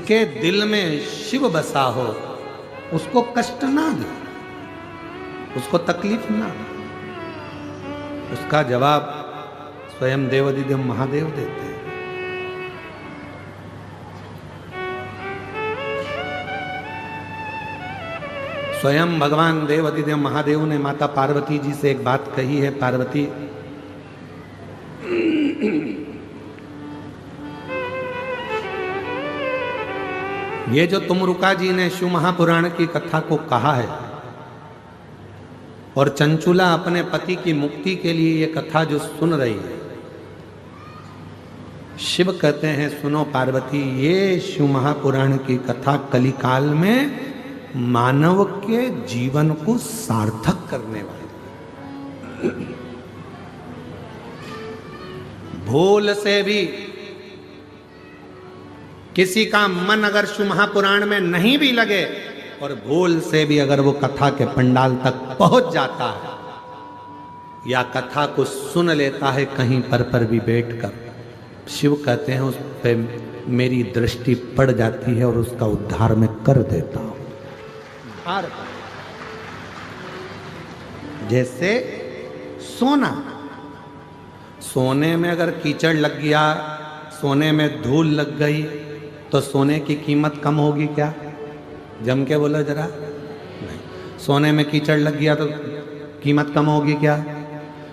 जिसके दिल में शिव बसा हो उसको कष्ट ना दे, उसको तकलीफ ना दे। उसका जवाब स्वयं देवाधिदेव महादेव देते हैं। स्वयं भगवान देवाधिदेव महादेव ने माता पार्वती जी से एक बात कही है, पार्वती ये जो तुमरुका जी ने शिव महापुराण की कथा को कहा है और चंचुला अपने पति की मुक्ति के लिए ये कथा जो सुन रही है, शिव कहते हैं सुनो पार्वती, ये शिव महापुराण की कथा कलिकाल में मानव के जीवन को सार्थक करने वाली। भूल से भी किसी का मन अगर शिव महापुराण में नहीं भी लगे और भूल से भी अगर वो कथा के पंडाल तक पहुंच जाता है या कथा को सुन लेता है कहीं पर भी बैठकर, शिव कहते हैं उस पे मेरी दृष्टि पड़ जाती है और उसका उद्धार मैं कर देता हूं। जैसे सोना, सोने में अगर कीचड़ लग गया, सोने में धूल लग गई तो सोने की कीमत कम होगी क्या? जम के बोलो जरा। नहीं। सोने में कीचड़ लग गया तो कीमत कम होगी क्या?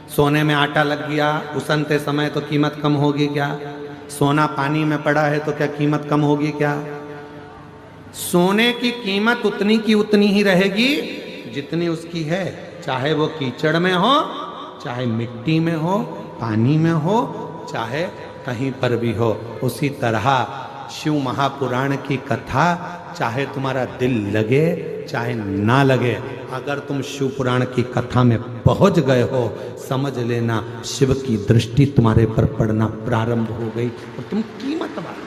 सोने में आटा लग गया उसनते समय तो कीमत कम होगी क्या? सोना पानी में पड़ा है तो क्या कीमत कम होगी क्या? सोने की कीमत उतनी की उतनी ही रहेगी जितनी उसकी है, चाहे वो कीचड़ में हो, चाहे मिट्टी में हो, पानी में हो, चाहे कहीं पर भी हो। उसी तरह शिव महापुराण की कथा चाहे तुम्हारा दिल लगे चाहे ना लगे, अगर तुम शिव पुराण की कथा में पहुंच गए हो, समझ लेना शिव की दृष्टि तुम्हारे पर पड़ना प्रारंभ हो गई और तुम कीमत वाले।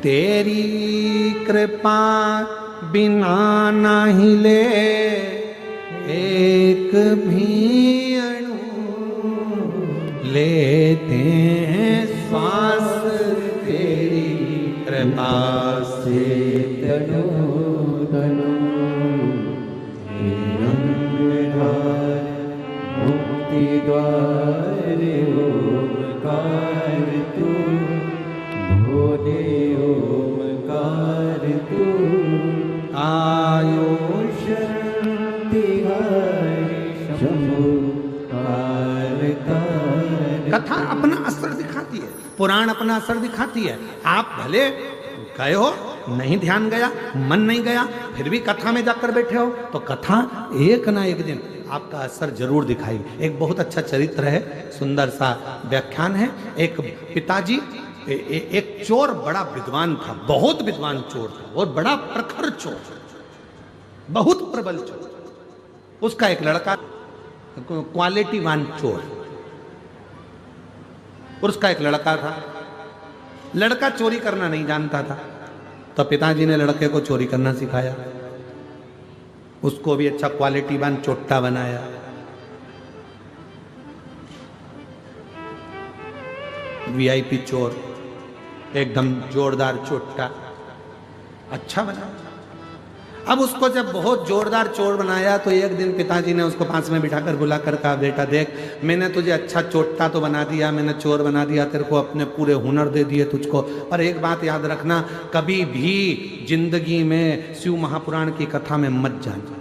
तेरी कृपा बिना नहीं ले एक भी अणु, लेते हैं श्वास तेरी कृपा से तनु तनु। मुक्ति द्वार ओमकार तू, भोले ओमकार तू, आयुष कथा अपना असर दिखाती है, पुराण अपना असर दिखाती है। आप भले गए हो, नहीं ध्यान गया, मन नहीं गया, फिर भी कथा में जाकर बैठे हो तो कथा एक ना एक दिन आपका असर जरूर दिखाएगी। एक बहुत अच्छा चरित्र है, सुंदर सा व्याख्यान है। एक पिताजी, एक चोर बड़ा विद्वान था, बहुत विद्वान चोर था और बड़ा प्रखर चोर, बहुत प्रबल चोर। उसका एक लड़का क्वालिटीवान चोर, और उसका एक लड़का था। लड़का चोरी करना नहीं जानता था, तो पिताजी ने लड़के को चोरी करना सिखाया, उसको भी अच्छा क्वालिटीवान चोट्टा बनाया। वीआईपी चोर, एकदम जोरदार चोट्टा, अच्छा बनाया। अब उसको जब बहुत जोरदार चोर बनाया तो एक दिन पिताजी ने उसको पास में बिठाकर बुलाकर कहा, बेटा देख, मैंने तुझे अच्छा चोट्टा तो बना दिया, मैंने चोर बना दिया, तेरे को अपने पूरे हुनर दे दिए तुझको, पर एक बात याद रखना, कभी भी जिंदगी में शिव महापुराण की कथा में मत जाना।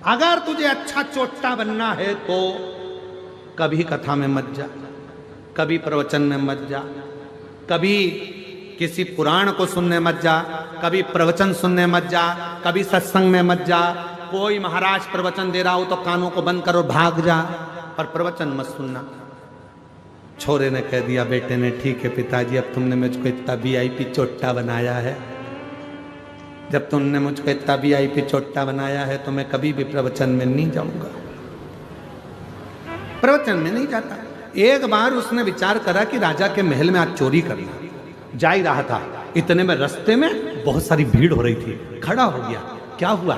अगर तुझे अच्छा चोट्टा बनना है तो कभी कथा में मत जा, कभी प्रवचन में मत जा, कभी किसी पुराण को सुनने मत जा, कभी प्रवचन सुनने मत जा, कभी सत्संग में मत जा। कोई महाराज प्रवचन दे रहा हो तो कानों को बंद करो, भाग जा, पर प्रवचन मत सुनना। छोरे ने कह दिया बेटे ने, ठीक है पिताजी, अब तुमने मुझको इतना वीआईपी चोट्टा बनाया है, जब तुमने मुझको इतना वीआईपी चोट्टा बनाया है तो मैं कभी भी प्रवचन में नहीं जाऊंगा, प्रवचन में नहीं जाता। एक बार उसने विचार करा कि राजा के महल में आज चोरी करना, जा ही रहा था, इतने में रास्ते में बहुत सारी भीड़ हो रही थी, खड़ा हो गया। क्या हुआ?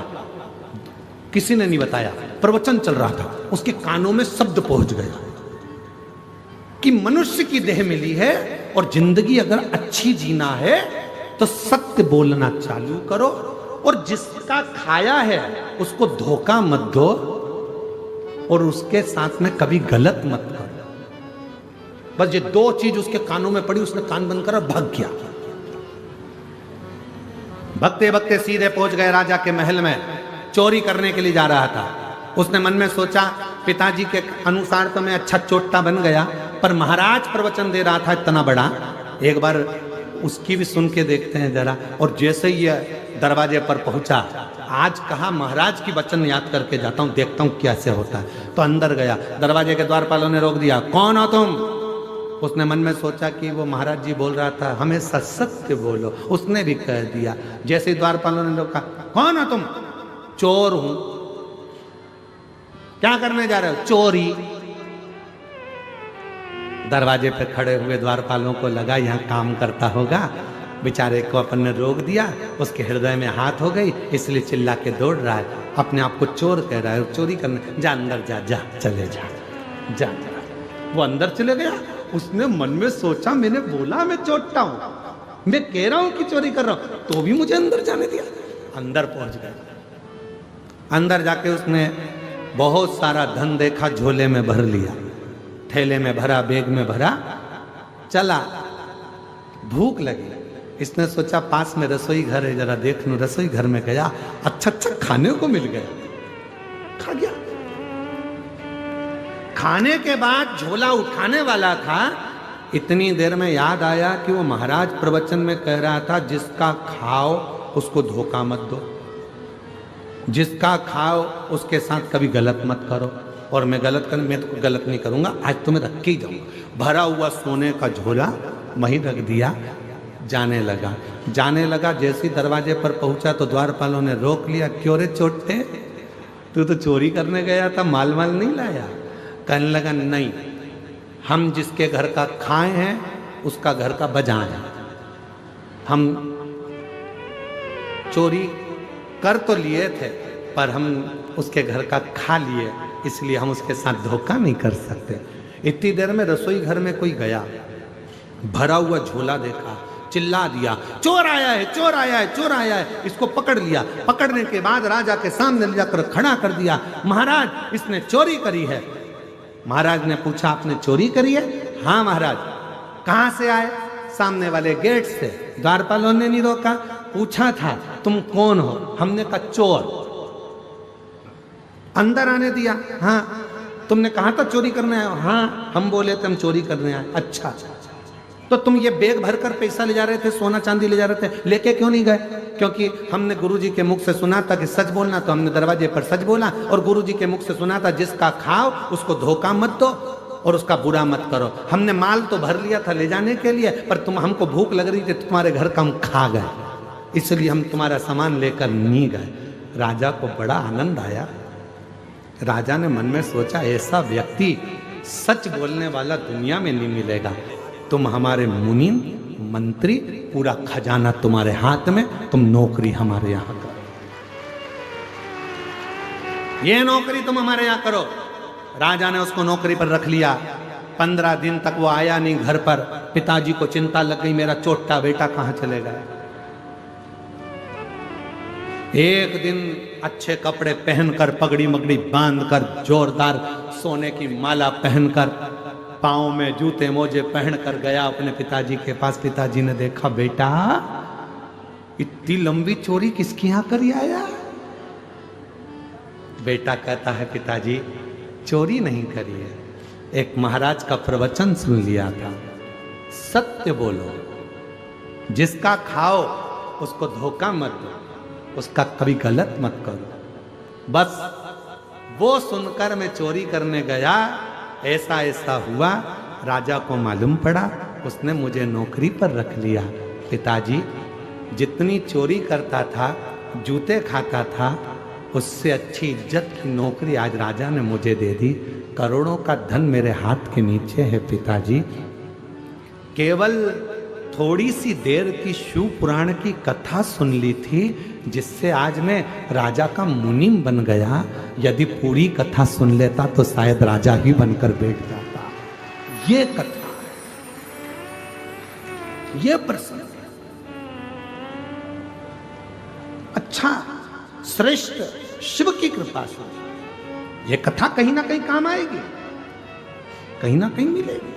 किसी ने नहीं बताया, प्रवचन चल रहा था, उसके कानों में शब्द पहुंच गया कि मनुष्य की देह मिली है और जिंदगी अगर अच्छी जीना है तो सत्य बोलना चालू करो, और जिसका खाया है उसको धोखा मत दो, और उसके साथ में कभी गलत मत करो। बस ये दो चीज उसके कानों में पड़ी, उसने कान बंद करा, भाग गया। भगते भगते सीधे पहुंच गए राजा के महल में। चोरी करने के लिए जा रहा था। उसने मन में सोचा, पिताजी के अनुसार तो मैं अच्छा चोट्टा बन गया, पर महाराज प्रवचन दे रहा था इतना बड़ा, एक बार उसकी भी सुन के देखते हैं जरा। और जैसे ही दरवाजे पर पहुंचा, आज कहा महाराज की वचन याद करके जाता हूं, देखता हूं कैसे होता है। तो अंदर गया, दरवाजे के द्वारपालों ने रोक दिया, कौन हो तुम? उसने मन में सोचा कि वो महाराज जी बोल रहा था हमेशा सत्य बोलो, उसने भी कह दिया। जैसे द्वारपालों ने रोका, कौन हो तुम? चोर हूं। क्या करने जा रहे हो? चोरी। दरवाजे पे खड़े हुए द्वारपालों को लगा यहां काम करता होगा, बेचारे को अपन ने रोक दिया, उसके हृदय में हाथ हो गई, इसलिए चिल्ला के दौड़ रहा है, अपने आप को चोर कह रहा है, चोरी करने। जा अंदर जा, जा चले जा, जा, जा। वो अंदर चले गया। उसने मन में सोचा, मैंने बोला मैं चोट्टा हूं, मैं कह रहा हूं कि चोरी कर रहा हूं, तो भी मुझे अंदर जाने दिया। अंदर पहुंच गया। अंदर जाके उसने बहुत सारा धन देखा, झोले में भर लिया, थैले में भरा, बैग में भरा, चला। भूख लगी, इसने सोचा पास में रसोई घर है, जरा देख लूं। रसोई घर में गया, अच्छा अच्छा खाने को मिल गया, खा गया। खाने के बाद झोला उठाने वाला था, इतनी देर में याद आया कि वो महाराज प्रवचन में कह रहा था, जिसका खाओ उसको धोखा मत दो, जिसका खाओ उसके साथ कभी गलत मत करो। और मैं तो गलत नहीं करूंगा, आज तो मैं रख के ही जाऊंगा। भरा हुआ सोने का झोला वहीं रख दिया, जाने लगा। जाने लगा, जैसे ही दरवाजे पर पहुंचा तो द्वारपालों ने रोक लिया, क्यों रे चोटे, तू तो चोरी करने गया था, माल माल नहीं लाया? कहने लगा, नहीं, हम जिसके घर का खाए हैं उसका घर का बजाए हैं। हम चोरी कर तो लिए थे, पर हम उसके घर का खा लिए, इसलिए हम उसके साथ धोखा नहीं कर सकते। इतनी देर में रसोई घर में कोई गया, भरा हुआ झोला देखा, चिल्ला दिया, चोर आया है, चोर आया है, चोर आया है। इसको पकड़ लिया। पकड़ने के बाद राजा के सामने ले जाकर खड़ा कर दिया, महाराज इसने चोरी करी है। महाराज ने पूछा, आपने चोरी करी है? हाँ महाराज। कहां से आए? सामने वाले गेट से। द्वारपालों ने नहीं रोका, पूछा था तुम कौन हो? हमने कहा चोर। अंदर आने दिया। हाँ। तुमने कहा था चोरी करने आए हो? हाँ, हम बोले थे हम चोरी करने आए। अच्छा, तो तुम ये बैग भरकर पैसा ले जा रहे थे, सोना चांदी ले जा रहे थे, लेके क्यों नहीं गए? क्योंकि हमने गुरुजी के मुख से सुना था कि सच बोलना, तो हमने दरवाजे पर सच बोला, और गुरुजी के मुख से सुना था जिसका खाओ उसको धोखा मत दो और उसका बुरा मत करो। हमने माल तो भर लिया था ले जाने के लिए, पर तुम हमको भूख लग रही थी, तुम्हारे घर का हम खा गए, इसलिए हम तुम्हारा सामान लेकर नहीं गए। राजा को बड़ा आनंद आया। राजा ने मन में सोचा, ऐसा व्यक्ति सच बोलने वाला दुनिया में नहीं मिलेगा। तुम हमारे मुनि मंत्री, पूरा खजाना तुम्हारे हाथ में, तुम नौकरी हमारे यहां करो, ये नौकरी तुम हमारे यहां करो। राजा ने उसको नौकरी पर रख लिया। 15 दिन तक वो आया नहीं घर पर। पिताजी को चिंता लग गई, मेरा चोट्टा बेटा कहां चले गए। एक दिन अच्छे कपड़े पहनकर, पगड़ी मगड़ी बांधकर, जोरदार सोने की माला पहनकर, पांव में जूते मोजे पहनकर गया अपने पिताजी के पास। पिताजी ने देखा, बेटा इतनी लंबी चोरी किसके यहां कर आया? बेटा कहता है, पिताजी चोरी नहीं करी है, एक महाराज का प्रवचन सुन लिया था, सत्य बोलो, जिसका खाओ उसको धोखा मत दो, उसका कभी गलत मत करो। बस वो सुनकर मैं चोरी करने गया, ऐसा ऐसा हुआ। राजा को मालूम पड़ा, उसने मुझे नौकरी पर रख लिया। पिताजी जितनी चोरी करता था, जूते खाता था, उससे अच्छी इज्जत की नौकरी आज राजा ने मुझे दे दी। करोड़ों का धन मेरे हाथ के नीचे है पिताजी। केवल थोड़ी सी देर की शिव पुराण की कथा सुन ली थी, जिससे आज मैं राजा का मुनीम बन गया। यदि पूरी कथा सुन लेता तो शायद राजा ही बनकर बैठ जाता। ये कथा, ये प्रसंग अच्छा, श्रेष्ठ, शिव की कृपा से ये कथा कहीं ना कहीं काम आएगी, कहीं ना कहीं मिलेगी,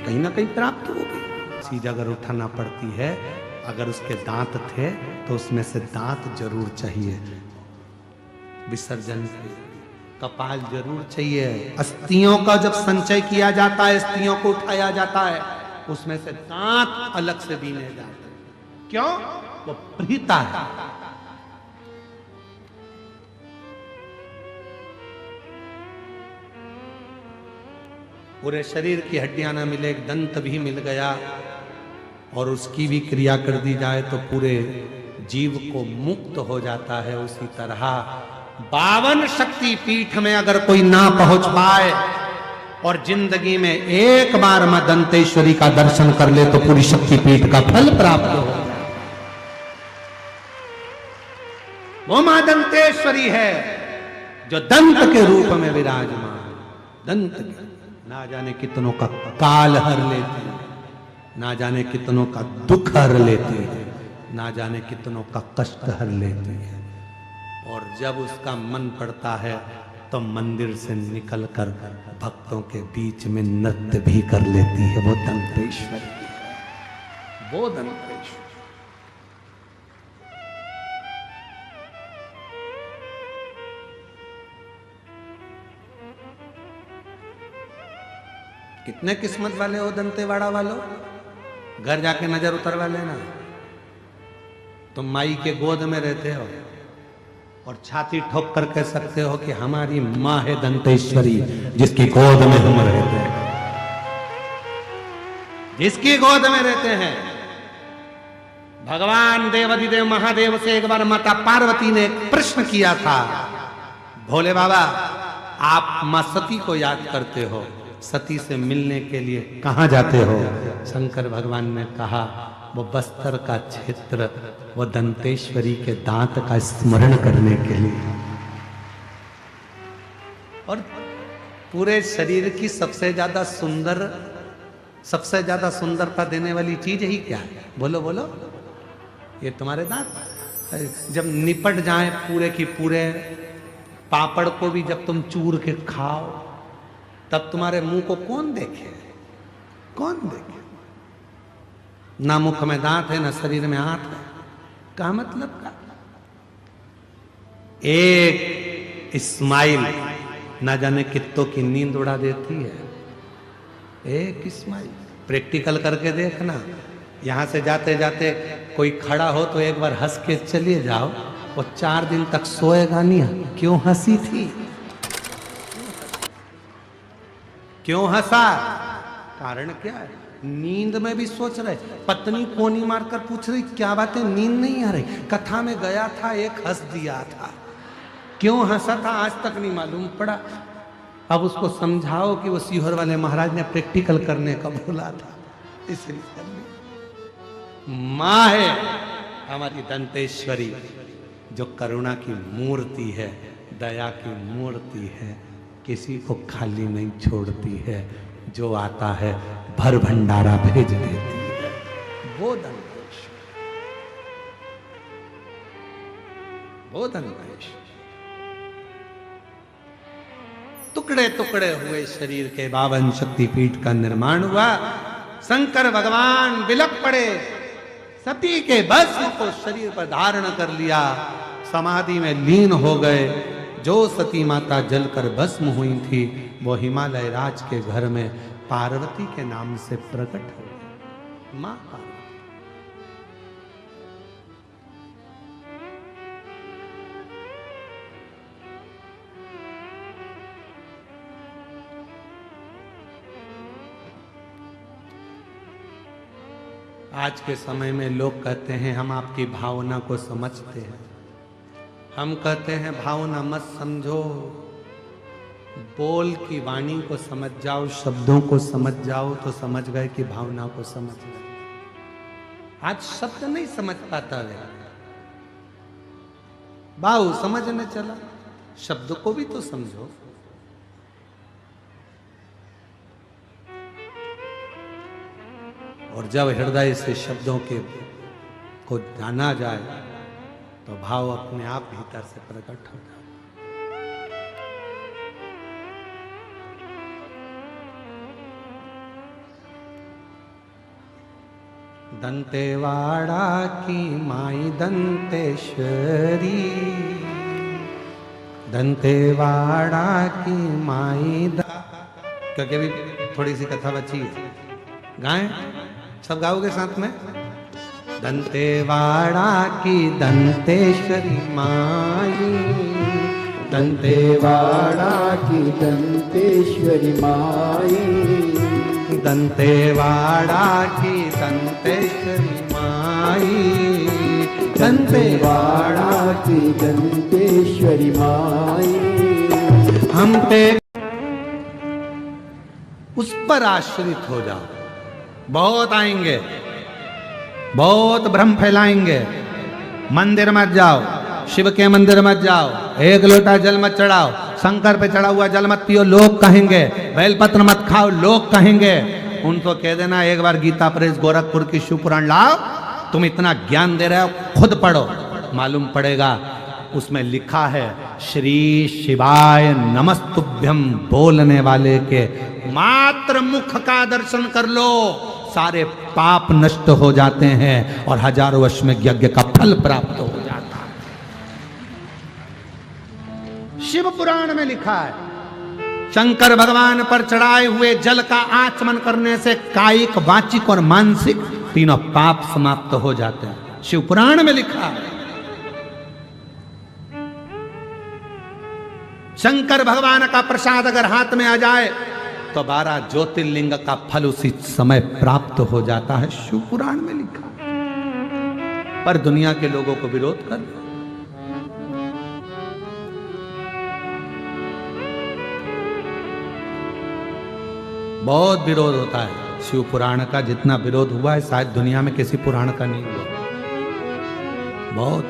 कहीं ना कहीं प्राप्त होगी। चीज अगर उठाना पड़ती है, अगर उसके दांत थे तो उसमें से दांत जरूर चाहिए, विसर्जन के कपाल जरूर चाहिए। अस्थियों का जब संचय किया जाता है, अस्थियों को उठाया जाता है, उसमें से दांत अलग से बीने जाते हैं। क्यों? वो प्रीता है। पूरे शरीर की हड्डियां ना मिले, एक दंत भी मिल गया और उसकी भी क्रिया कर दी जाए तो पूरे जीव को मुक्त हो जाता है। उसी तरह 52 शक्ति पीठ में अगर कोई ना पहुंच पाए और जिंदगी में एक बार मां दंतेश्वरी का दर्शन कर ले तो पूरी शक्ति पीठ का फल प्राप्त हो जाए। वो मां दंतेश्वरी है जो दंत के रूप में विराजमान, दंत के ना जाने कितनों का काल हर लेती है, ना जाने कितनों का दुख हर लेती है, ना जाने कितनों का कष्ट हर लेती है। और जब उसका मन पड़ता है तो मंदिर से निकलकर भक्तों के बीच में नृत्य भी कर लेती है। वो दंतेश्वरी है, वो दंतेश्वरी। कितने किस्मत वाले हो दंतेवाड़ा वालों, घर जाके नजर उतरवा लेना। तुम माई के गोद में रहते हो और छाती ठोक कर कह सकते हो कि हमारी मां है दंतेश्वरी, जिसकी गोद में हम रहते हैं, जिसकी गोद में रहते हैं। भगवान देवाधिदेव महादेव से एक बार माता पार्वती ने एक प्रश्न किया था, भोले बाबा आप मां सती को याद करते हो, सती से मिलने के लिए कहां जाते हो? शंकर भगवान ने कहा वो बस्तर का क्षेत्र, वो दंतेश्वरी के दांत का स्मरण करने के लिए। और पूरे शरीर की सबसे ज्यादा सुंदरता देने वाली चीज ही क्या है? बोलो बोलो। ये तुम्हारे दांत जब निपट जाए पूरे की पूरे, पापड़ को भी जब तुम चूर के खाओ तब तुम्हारे मुंह को कौन देखे? कौन देखे? ना मुख में दांत है, ना शरीर में हाथ है, क्या मतलब का? एक स्माइल ना जाने कित्तों की नींद उड़ा देती है। एक स्माइल प्रैक्टिकल करके देखना। यहां से जाते जाते कोई खड़ा हो तो एक बार हंस के चलिए जाओ, वो 4 दिन तक सोएगा नहीं। क्यों हंसी थी? क्यों हंसा? कारण क्या है? नींद में भी सोच रहे। पत्नी कोनी मारकर पूछ रही क्या बात है, नींद नहीं आ रही? कथा में गया था, एक हंस दिया था। क्यों हंसा था आज तक नहीं मालूम पड़ा। अब उसको समझाओ कि वो सीहोर वाले महाराज ने प्रैक्टिकल करने का बोला था, इसलिए मां है हमारी दंतेश्वरी, जो करुणा की मूर्ति है, दया की मूर्ति है, किसी को खाली नहीं छोड़ती है, जो आता है भर भंडारा भेज देती है। वो दंतेश्वरी, वो दंतेश्वरी। टुकड़े टुकड़े हुए शरीर के 52 शक्तिपीठ का निर्माण हुआ। शंकर भगवान बिलक पड़े, सती के भस्म को शरीर पर धारण कर लिया, समाधि में लीन हो गए। जो सती माता जलकर भस्म हुई थी वो हिमालय राज के घर में पार्वती के नाम से प्रकट हो गई, मां पार्वती। आज के समय में लोग कहते हैं हम आपकी भावना को समझते हैं। हम कहते हैं भावना मत समझो, बोल की वाणी को समझ जाओ, शब्दों को समझ जाओ तो समझ गए कि भावना को समझ गए। आज शब्द नहीं समझ पाता है, बाहु समझने चला, शब्द को भी तो समझो। और जब हृदय से शब्दों के को जाना जाए तो भाव अपने आप भीतर से प्रकट हो जाए। दंतेवाड़ा की माई दंतेश्वरी, दंतेवाड़ा की माई क्योंकि अभी थोड़ी सी कथा बची, गाएं? सब गाओगे साथ में? दंतेवाड़ा की दंतेश्वरी माई, दंतेवाड़ा की दंतेश्वरी माई, दंतेवाड़ा की दंतेश्वरी माई, दंतेवाड़ा की दंतेश्वरी माई। हम पे उस पर आश्रित हो जाओ, बहुत आएंगे, बहुत भ्रम फैलाएंगे। मंदिर मत जाओ, शिव के मंदिर मत जाओ, एक लोटा जल मत चढ़ाओ, शंकर पे चढ़ा हुआ जल मत पियो, लोग कहेंगे। बेलपत्र मत खाओ, लोग कहेंगे। उनको कह देना एक बार गीता प्रेस गोरखपुर की शिव पुराण लाओ, तुम इतना ज्ञान दे रहे हो, खुद पढ़ो, मालूम पड़ेगा। उसमें लिखा है श्री शिवाय नमस्तुभ्यम बोलने वाले के मात्र मुख का दर्शन कर लो, सारे पाप नष्ट हो जाते हैं और हजारों वर्ष में यज्ञ का फल प्राप्त हो जाता है। शिव पुराण में लिखा है शंकर भगवान पर चढ़ाए हुए जल का आचमन करने से कायिक, वाचिक और मानसिक तीनों पाप समाप्त हो जाते हैं। शिव पुराण में लिखा है। शंकर भगवान का प्रसाद अगर हाथ में आ जाए तो 12 ज्योतिर्लिंग का फल उसी समय प्राप्त हो जाता है। शिव पुराण में लिखा। पर दुनिया के लोगों को विरोध कर, बहुत विरोध होता है शिव पुराण का। जितना विरोध हुआ है शायद दुनिया में किसी पुराण का नहीं हुआ। बहुत,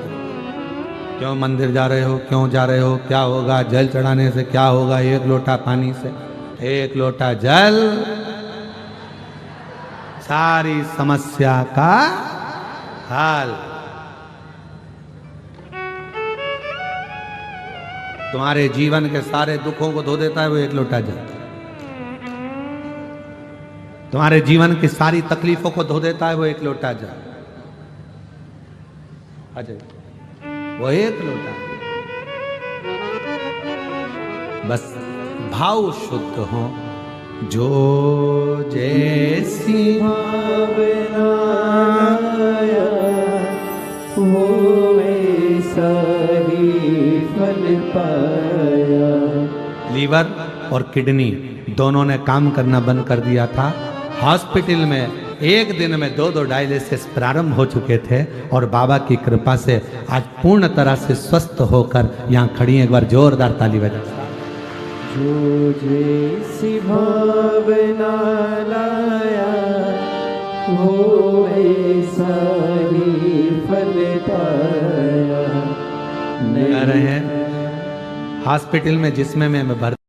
क्यों मंदिर जा रहे हो, क्यों जा रहे हो, क्या होगा, जल चढ़ाने से क्या होगा, एक लोटा पानी से, एक लोटा जल सारी समस्या का हल। तुम्हारे जीवन के सारे दुखों को धो देता है वो एक लोटा जल। तुम्हारे जीवन की सारी तकलीफों को धो देता है वो एक लोटा जल। अजय, वो एक लोटा, बस भाव शुद्ध हो। जो जैसी भावना वो वैसा ही फल पाया। लीवर और किडनी दोनों ने काम करना बंद कर दिया था। हॉस्पिटल में एक दिन में 2 डायलिसिस प्रारंभ हो चुके थे और बाबा की कृपा से आज पूर्ण तरह से स्वस्थ होकर यहाँ खड़ी हैं। एक बार जोरदार ताली बजा। जो जैसी भावना लाया वो वैसा ही फल पाया। कह रहे हैं हॉस्पिटल में जिसमें मैं भर्ती